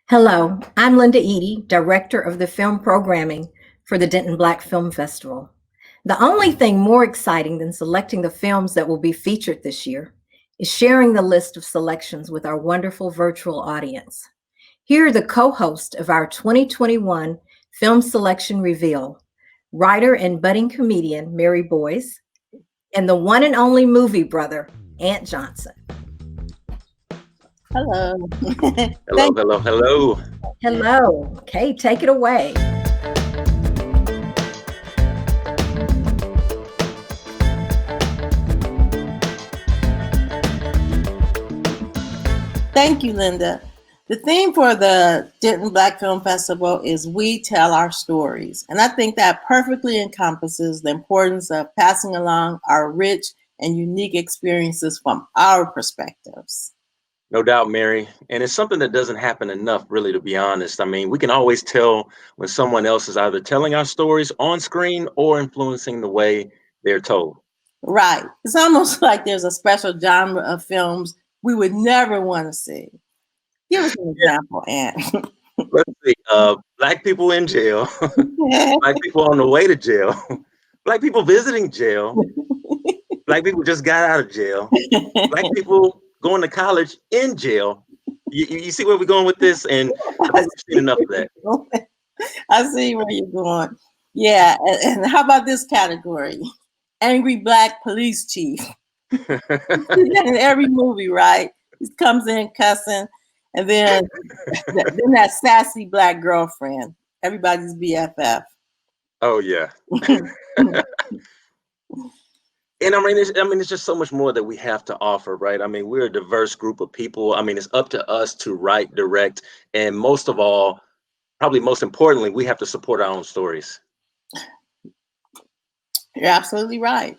Hello, I'm Linda Eaddy, Director of the Film Programming for the Denton Black Film Festival. The only thing more exciting than selecting the films that will be featured this year is sharing the list of selections with our wonderful virtual audience. Here are the co-hosts of our 2021 Film Selection Reveal, writer and budding comedian Mary Boyce, and the one and only movie brother, Ant Johnson. Hello. Hello. Hello. Okay, take it away. Thank you, Linda. The theme for the Denton Black Film Festival is We Tell Our Stories. And I think that perfectly encompasses the importance of passing along our rich and unique experiences from our perspectives. No doubt, Mary. And it's something that doesn't happen enough, really, to be honest. I mean, we can always tell when someone else is either telling our stories on screen or influencing the way they're told. Right. It's almost like there's a special genre of films we would never want to see. Give us an example, Ant. Let's see. Black people in jail, Black people on the way to jail, Black people visiting jail, Black people just got out of jail, Black people going to college in jail. You see where we're going with this? And I think we've seen enough of that. I see where you're going. Yeah. And how about this category? Angry Black police chief. In every movie, right? He comes in cussing. And then that sassy Black girlfriend, everybody's BFF. Oh, yeah. And I mean, it's just so much more that we have to offer, right? I mean, we're a diverse group of people. I mean, it's up to us to write, direct, and most of all, probably most importantly, we have to support our own stories. You're absolutely right.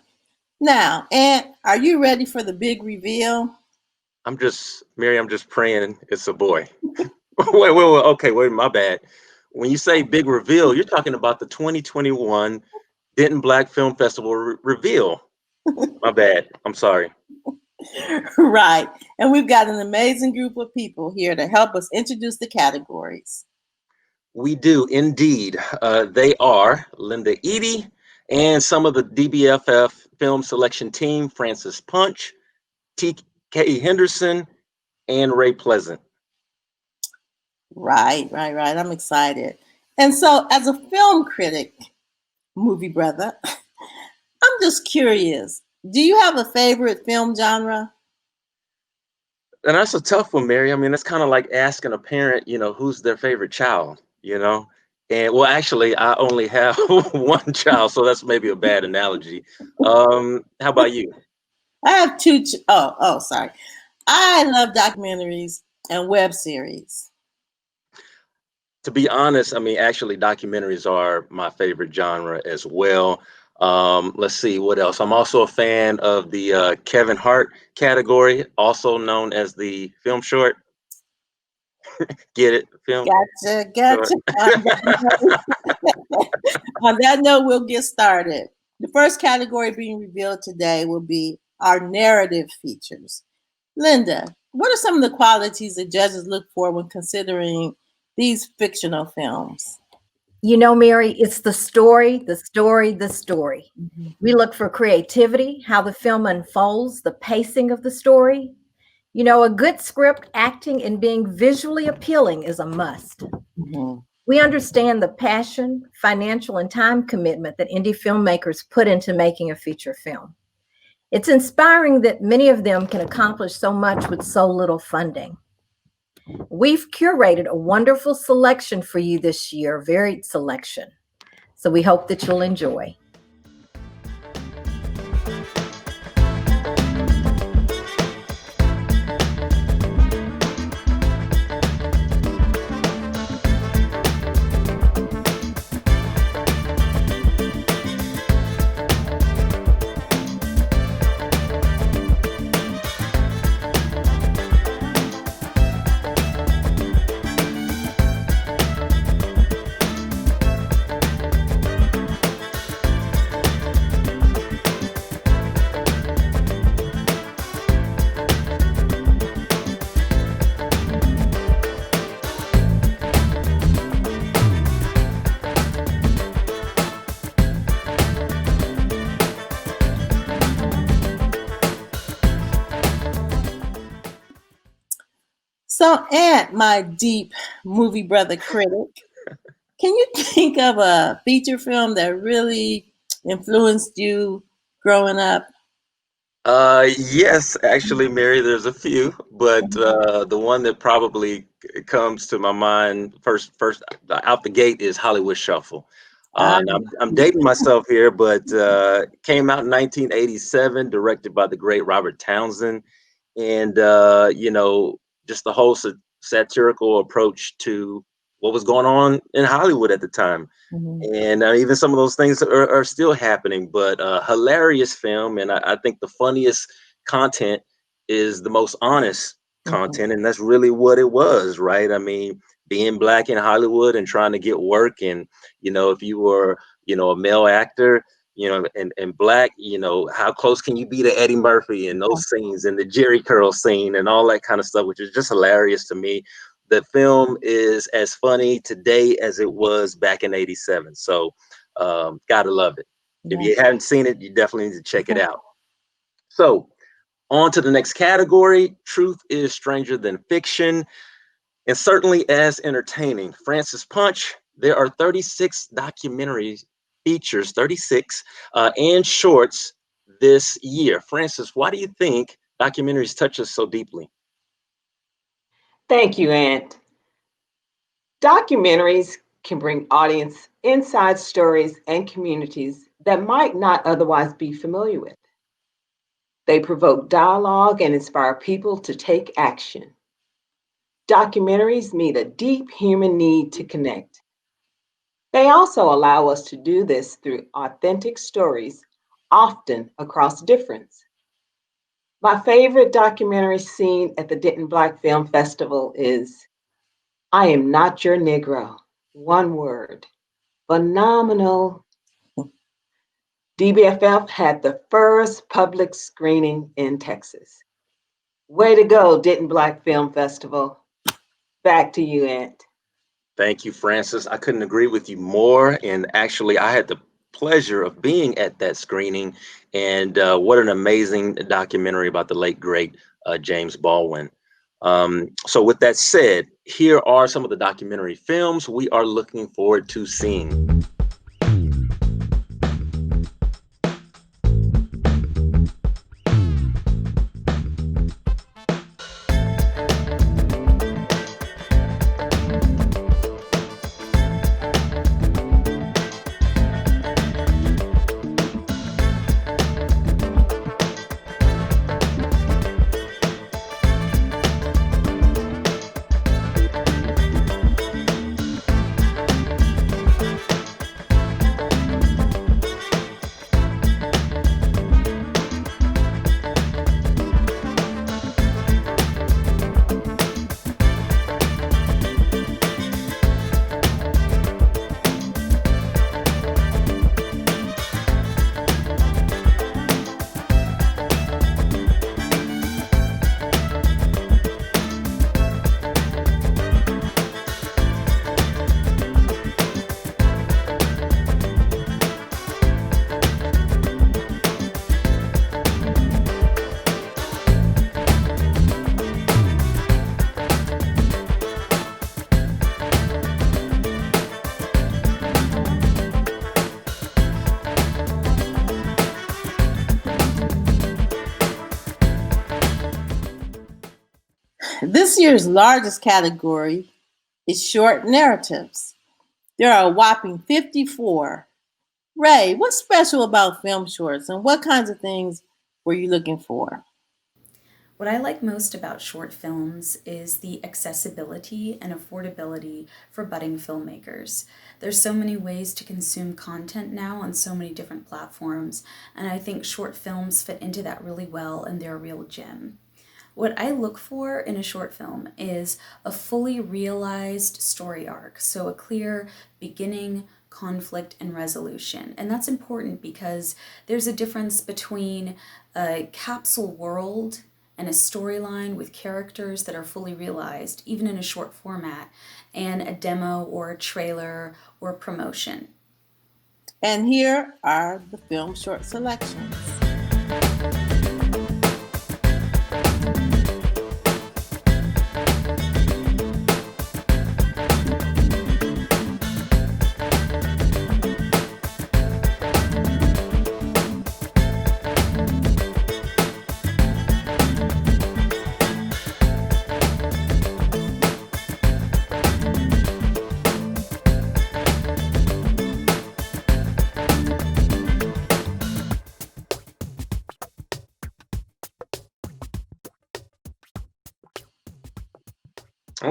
Now, Ant, are you ready for the big reveal? Mary, I'm just praying it's a boy. Wait, my bad. When you say big reveal, you're talking about the 2021 Denton Black Film Festival reveal. My bad. I'm sorry. Right. And we've got an amazing group of people here to help us introduce the categories. We do indeed. They are Linda Eaddy and some of the DBFF film selection team, Francis Punch, T.K. Henderson, and Ray Pleasant. Right. I'm excited. And so as a film critic, movie brother, I'm just curious, do you have a favorite film genre? And that's a tough one, Mary. I mean, it's kind of like asking a parent, who's their favorite child, And well, actually, I only have one child, so that's maybe a bad analogy. How about you? I have two. Sorry. I love documentaries and web series. To be honest, I mean, actually, documentaries are my favorite genre as well. Let's see what else. I'm also a fan of the Kevin Hart category, also known as the film short. Get it? Film. Gotcha. On that note, we'll get started. The first category being revealed today will be our narrative features. Linda, what are some of the qualities that judges look for when considering these fictional films? Mary, it's the story. Mm-hmm. We look for creativity, how the film unfolds, the pacing of the story. A good script, acting, and being visually appealing is a must. Mm-hmm. We understand the passion, financial, and time commitment that indie filmmakers put into making a feature film. It's inspiring that many of them can accomplish so much with so little funding. We've curated a wonderful selection for you this year, varied selection. So we hope that you'll enjoy. So, Aunt, my deep movie brother critic, can you think of a feature film that really influenced you growing up? Yes, actually, Mary, there's a few, but the one that probably comes to my mind first out the gate is Hollywood Shuffle. Ah, Now, I'm dating myself here, but came out in 1987, directed by the great Robert Townsend, and just the whole satirical approach to what was going on in Hollywood at the time. mhm. And even some of those things are still happening, but hilarious film. And I think the funniest content is the most honest content. And that's really what it was, right? I mean, being black in Hollywood and trying to get work. And, if you were, a male actor, and black, how close can you be to Eddie Murphy and those scenes and the Jerry curl scene and all that kind of stuff, which is just hilarious to me. The film is as funny today as it was back in 87. So gotta love it. If Yeah. you haven't seen it, you definitely need to check it out. So on to the next category. Truth is stranger than fiction, and certainly as entertaining. Francis Punch, there are 36 documentary features, 36, and shorts this year. Francis, why do you think documentaries touch us so deeply? Thank you, Aunt. Documentaries can bring audience inside stories and communities that might not otherwise be familiar with. They provoke dialogue and inspire people to take action. Documentaries meet a deep human need to connect. They also allow us to do this through authentic stories, often across difference. My favorite documentary seen at the Denton Black Film Festival is I Am Not Your Negro. One word. Phenomenal. DBFF had the first public screening in Texas. Way to go, Denton Black Film Festival. Back to you, Aunt. Thank you, Francis. I couldn't agree with you more. And actually, I had the pleasure of being at that screening. And what an amazing documentary about the late, great James Baldwin. So, with that said, here are some of the documentary films we are looking forward to seeing. This year's largest category is short narratives. There are a whopping 54. Ray, what's special about film shorts and what kinds of things were you looking for? What I like most about short films is the accessibility and affordability for budding filmmakers. There's so many ways to consume content now on so many different platforms, and I think short films fit into that really well, and they're a real gem. What I look for in a short film is a fully realized story arc, so a clear beginning, conflict, and resolution. And that's important because there's a difference between a capsule world and a storyline with characters that are fully realized, even in a short format, and a demo or a trailer or promotion. And here are the film short selections.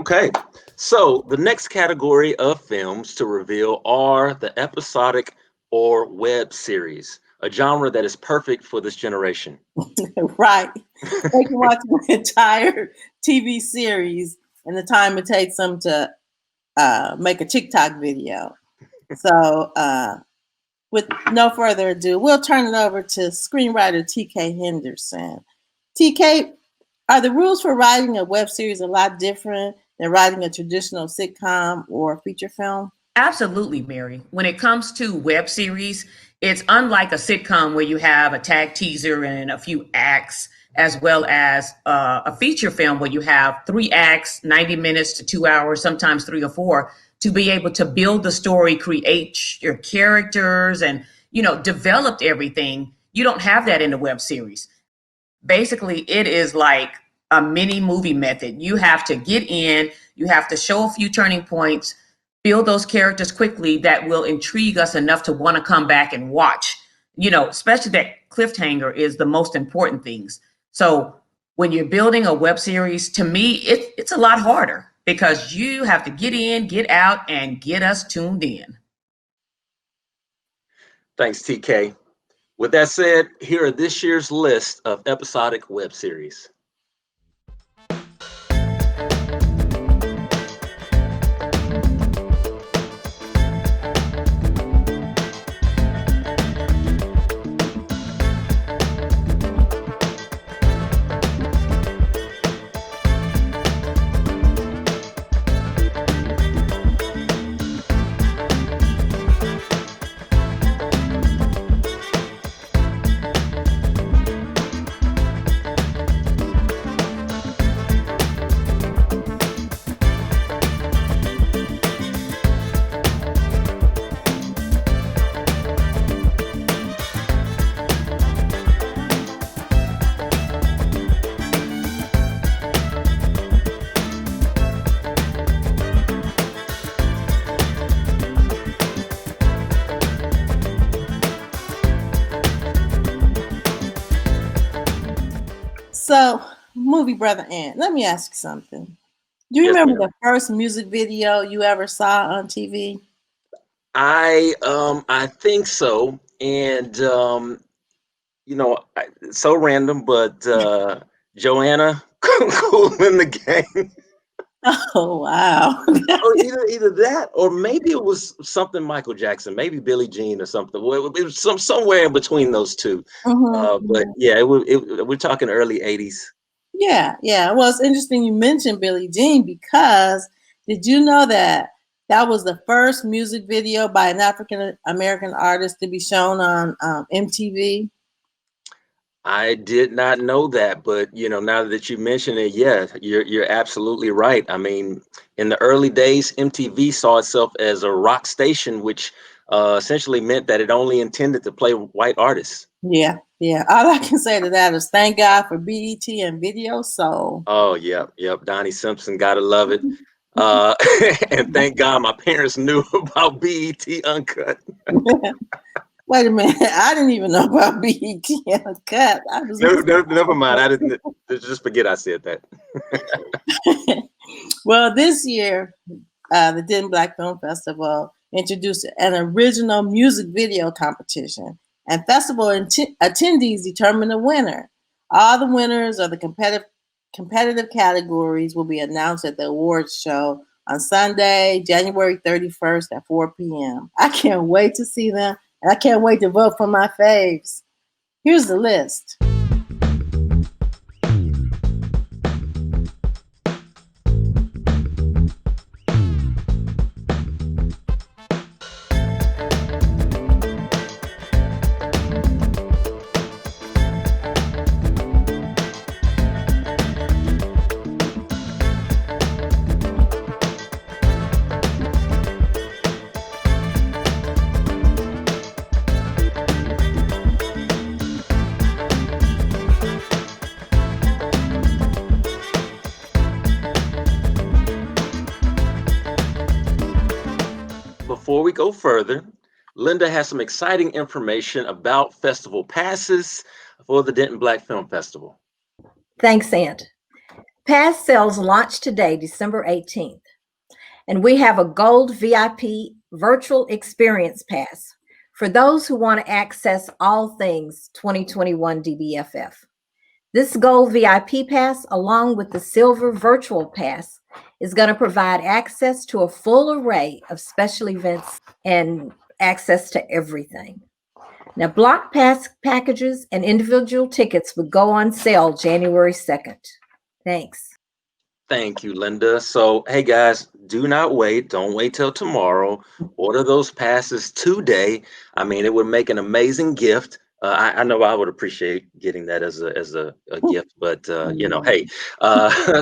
Okay, so the next category of films to reveal are the episodic or web series, a genre that is perfect for this generation. Right. They can watch an entire TV series in the time it takes them to make a TikTok video. So with no further ado, we'll turn it over to screenwriter TK Henderson. TK, are the rules for writing a web series a lot different than writing a traditional sitcom or feature film? Absolutely, Mary. When it comes to web series, it's unlike a sitcom where you have a tag teaser and a few acts, as well as a feature film where you have 3 acts, 90 minutes to 2 hours, sometimes 3 or 4, to be able to build the story, create your characters, and develop everything. You don't have that in the web series. Basically, it is like a mini movie method. You have to get in, you have to show a few turning points, build those characters quickly that will intrigue us enough to want to come back and watch. Especially that cliffhanger is the most important things. So when you're building a web series, to me, it's a lot harder because you have to get in, get out, and get us tuned in. Thanks, TK. With that said, here are this year's list of episodic web series. So, movie brother Ant, let me ask you something. Do you remember the first music video you ever saw on TV? I think so, and it's so random, but Joanna, Cool in the Gang. Oh wow! Or either that, or maybe it was something Michael Jackson, maybe Billie Jean or something. Well, it was somewhere in between those two. But yeah, we're talking early '80s. Yeah. Well, it's interesting you mentioned Billie Jean because did you know that was the first music video by an African American artist to be shown on MTV? I did not know that, but now that you mention it, yeah, you're absolutely right. I mean, in the early days, MTV saw itself as a rock station, which essentially meant that it only intended to play white artists. Yeah. All I can say to that is thank God for BET and Video Soul. Oh, yep. Donnie Simpson, gotta love it. And thank God my parents knew about BET Uncut. Wait a minute, I didn't even know about BET Uncut. Never mind. I didn't. Just forget I said that. Well, this year, the Denton Black Film Festival introduced an original music video competition, and festival attendees determine the winner. All the winners of the competitive categories will be announced at the awards show on Sunday, January 31st at 4 p.m. I can't wait to see them. And I can't wait to vote for my faves. Here's the list. Before we go further, Linda has some exciting information about festival passes for the Denton Black Film Festival. Thanks, Ant. Pass sales launch today, December 18th. And we have a gold VIP virtual experience pass for those who want to access all things 2021 DBFF. This gold VIP pass, along with the silver virtual pass, is going to provide access to a full array of special events and access to everything. Now, block pass packages and individual tickets would go on sale January 2nd. Thanks. Thank you, Linda. So, hey guys, do not wait. Don't wait till tomorrow. Order those passes today. I mean, it would make an amazing gift. I know I would appreciate getting that as a gift, but you know, hey,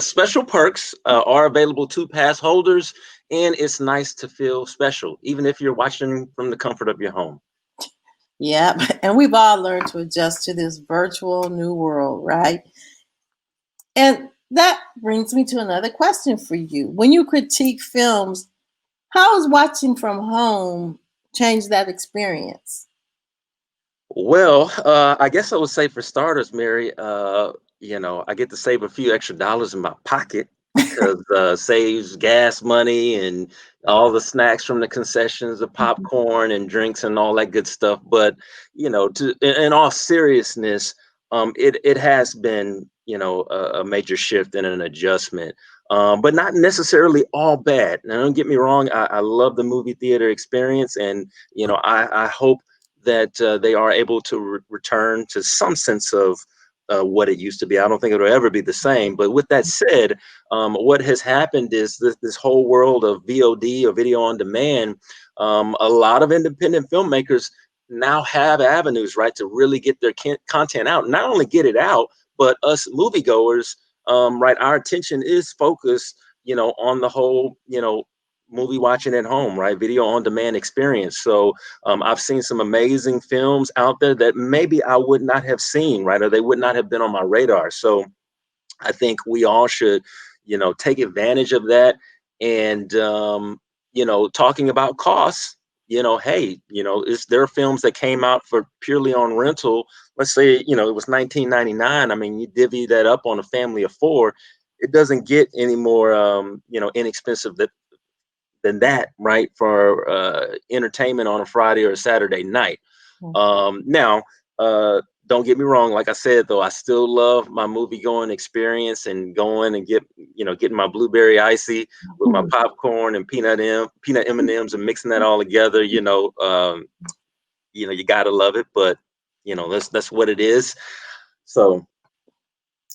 special perks are available to pass holders, and it's nice to feel special, even if you're watching from the comfort of your home. Yeah, and we've all learned to adjust to this virtual new world, right? And that brings me to another question for you. When you critique films, how has watching from home changed that experience? Well, I guess I would say for starters, Mary, you know, I get to save a few extra dollars in my pocket because saves gas money and all the snacks from the concessions, the popcorn and drinks and all that good stuff. But, you know, in all seriousness, it has been, you know, a major shift and an adjustment, but not necessarily all bad. Now, don't get me wrong. I love the movie theater experience, and, you know, I hope that they are able to return to some sense of what it used to be. I don't think it'll ever be the same. But with that said, what has happened is this whole world of VOD or video on demand. A lot of independent filmmakers now have avenues, right, to really get their content out. Not only get it out, but us moviegoers, right, our attention is focused, you know, on the whole, you know, movie watching at home, right? Video on demand experience. So I've seen some amazing films out there that maybe I would not have seen, right? Or they would not have been on my radar. So I think we all should, you know, take advantage of that. And, you know, talking about costs, you know, hey, you know, there are films that came out for purely on rental. Let's say, you know, it was $19.99. I mean, you divvy that up on a family of four. It doesn't get any more, you know, inexpensive than that, right, for entertainment on a Friday or a Saturday night. Now, don't get me wrong. Like I said, though, I still love my movie going experience and going and getting my blueberry icy with my popcorn and peanut M&Ms and mixing that all together. You know, you gotta love it, but you know that's what it is. So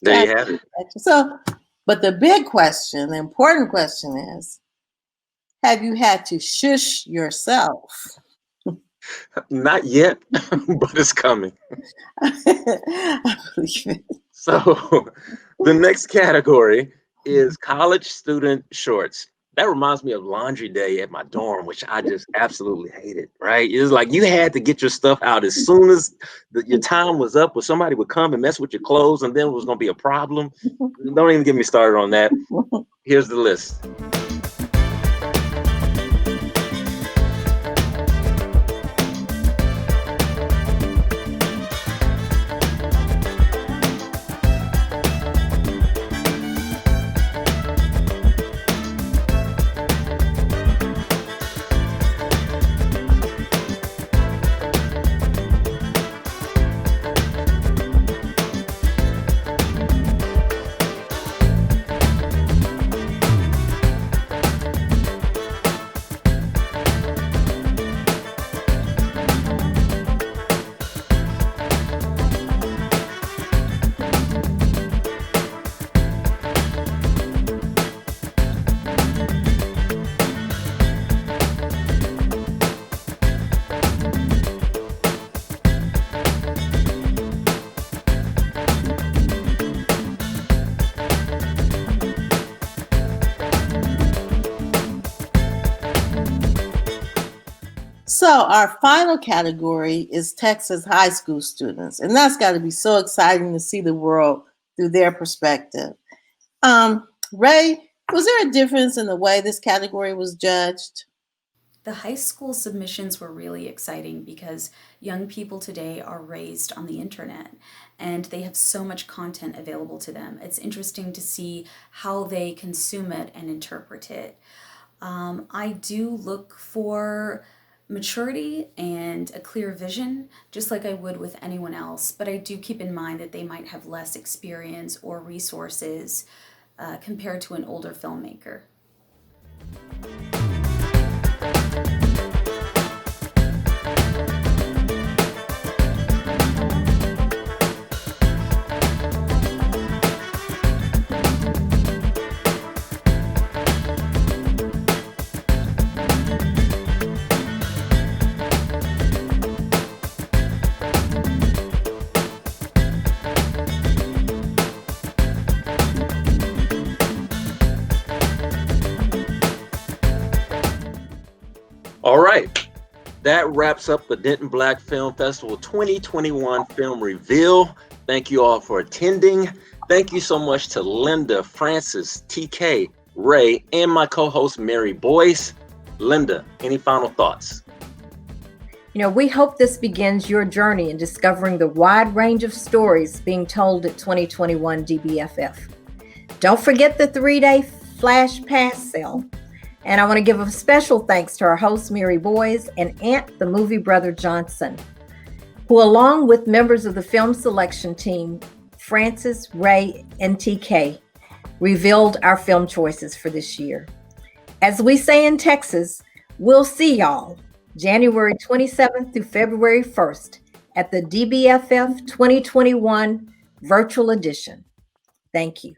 there you have it. So, but the big question, the important question is, have you had to shush yourself? Not yet, but it's coming. I believe it. So the next category is college student shorts. That reminds me of laundry day at my dorm, which I just absolutely hated, right? It was like you had to get your stuff out as soon as your time was up, or somebody would come and mess with your clothes, and then it was going to be a problem. Don't even get me started on that. Here's the list. So our final category is Texas high school students, and that's got to be so exciting to see the world through their perspective. Ray, was there a difference in the way this category was judged? The high school submissions were really exciting because young people today are raised on the internet and they have so much content available to them. It's interesting to see how they consume it and interpret it. I do look for maturity and a clear vision, just like I would with anyone else, but I do keep in mind that they might have less experience or resources compared to an older filmmaker. All right, that wraps up the Denton Black Film Festival 2021 Film Reveal. Thank you all for attending. Thank you so much to Linda, Francis, TK, Ray, and my co-host Mary Boyce. Linda, any final thoughts? We hope this begins your journey in discovering the wide range of stories being told at 2021 DBFF. Don't forget the 3-day Flash Pass sale. And I want to give a special thanks to our host, Mary Boyce, and Aunt, the movie brother Johnson, who, along with members of the film selection team, Francis, Ray, and TK, revealed our film choices for this year. As we say in Texas, we'll see y'all January 27th through February 1st at the DBFF 2021 Virtual Edition. Thank you.